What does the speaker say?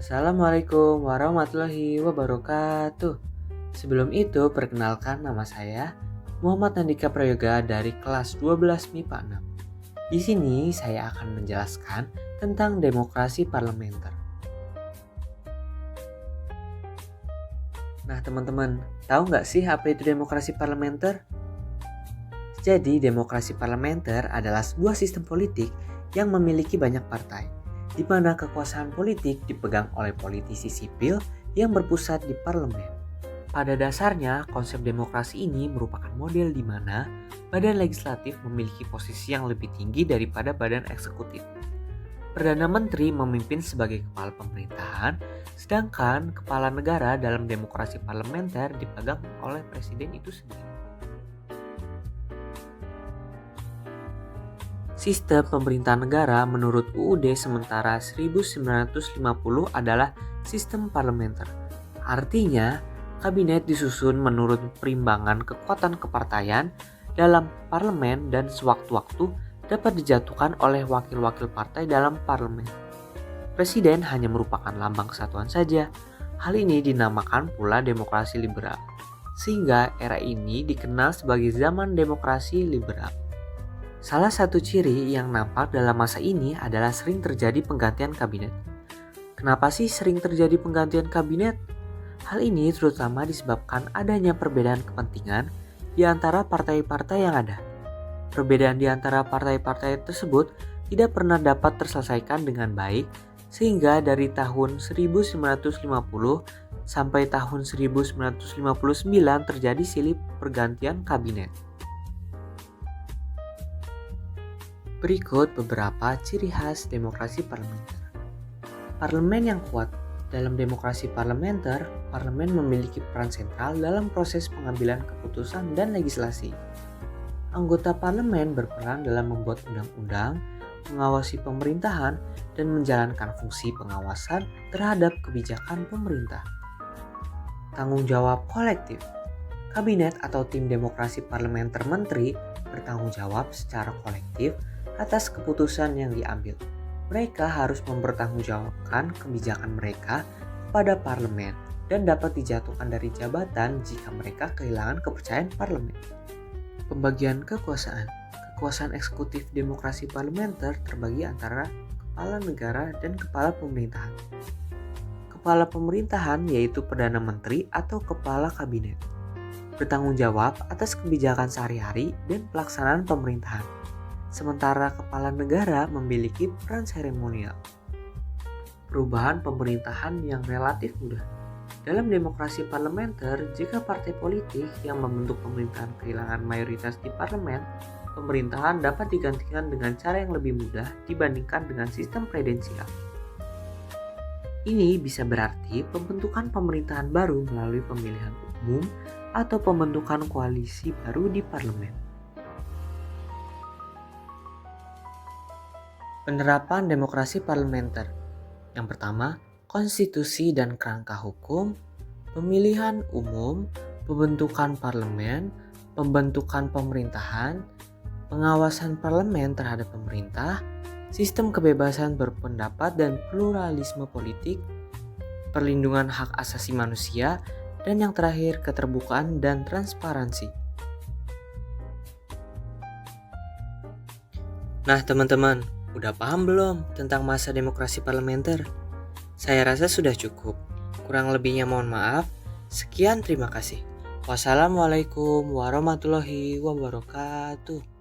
Assalamualaikum warahmatullahi wabarakatuh. Sebelum itu, perkenalkan nama saya Muhammad Nandika Prayoga dari kelas 12 MIPA 6. Di sini saya akan menjelaskan tentang demokrasi parlementer. Nah teman-teman, tahu nggak sih apa itu demokrasi parlementer? Jadi demokrasi parlementer adalah sebuah sistem politik yang memiliki banyak partai, di mana kekuasaan politik dipegang oleh politisi sipil yang berpusat di parlemen. Pada dasarnya, konsep demokrasi ini merupakan model di mana badan legislatif memiliki posisi yang lebih tinggi daripada badan eksekutif. Perdana Menteri memimpin sebagai kepala pemerintahan, sedangkan kepala negara dalam demokrasi parlementer dipegang oleh presiden itu sendiri. Sistem pemerintahan negara menurut UUD sementara 1950 adalah sistem parlementer. Artinya, kabinet disusun menurut perimbangan kekuatan kepartaian dalam parlemen dan sewaktu-waktu dapat dijatuhkan oleh wakil-wakil partai dalam parlemen. Presiden hanya merupakan lambang kesatuan saja. Hal ini dinamakan pula demokrasi liberal. Sehingga era ini dikenal sebagai zaman demokrasi liberal. Salah satu ciri yang nampak dalam masa ini adalah sering terjadi penggantian kabinet. Kenapa sih sering terjadi penggantian kabinet? Hal ini terutama disebabkan adanya perbedaan kepentingan di antara partai-partai yang ada. Perbedaan di antara partai-partai tersebut tidak pernah dapat terselesaikan dengan baik, sehingga dari tahun 1950 sampai tahun 1959 terjadi silih pergantian kabinet. Berikut beberapa ciri khas demokrasi parlementer. Parlemen yang kuat. Dalam demokrasi parlementer, parlemen memiliki peran sentral dalam proses pengambilan keputusan dan legislasi. Anggota parlemen berperan dalam membuat undang-undang, mengawasi pemerintahan, dan menjalankan fungsi pengawasan terhadap kebijakan pemerintah. Tanggung jawab kolektif. Kabinet atau tim demokrasi parlementer menteri bertanggung jawab secara kolektif atas keputusan yang diambil. Mereka harus mempertanggungjawabkan kebijakan mereka kepada parlemen dan dapat dijatuhkan dari jabatan jika mereka kehilangan kepercayaan parlemen. Pembagian kekuasaan. Kekuasaan eksekutif demokrasi parlementer terbagi antara kepala negara dan kepala pemerintahan. Kepala pemerintahan yaitu Perdana Menteri atau kepala kabinet, bertanggung jawab atas kebijakan sehari-hari dan pelaksanaan pemerintahan. Sementara kepala negara memiliki peran seremonial. Perubahan pemerintahan yang relatif mudah. Dalam demokrasi parlementer, jika partai politik yang membentuk pemerintahan kehilangan mayoritas di parlemen, pemerintahan dapat digantikan dengan cara yang lebih mudah dibandingkan dengan sistem presidensial. Ini bisa berarti pembentukan pemerintahan baru melalui pemilihan umum atau pembentukan koalisi baru di parlemen. Penerapan demokrasi parlementer. Yang pertama, konstitusi dan kerangka hukum, pemilihan umum, pembentukan parlemen, pembentukan pemerintahan, pengawasan parlemen terhadap pemerintah, sistem kebebasan berpendapat dan pluralisme politik, perlindungan hak asasi manusia, dan yang terakhir keterbukaan dan transparansi. Nah teman-teman, udah paham belum tentang masa demokrasi parlementer? Saya rasa sudah cukup. Kurang lebihnya mohon maaf. Sekian, terima kasih. Wassalamualaikum warahmatullahi wabarakatuh.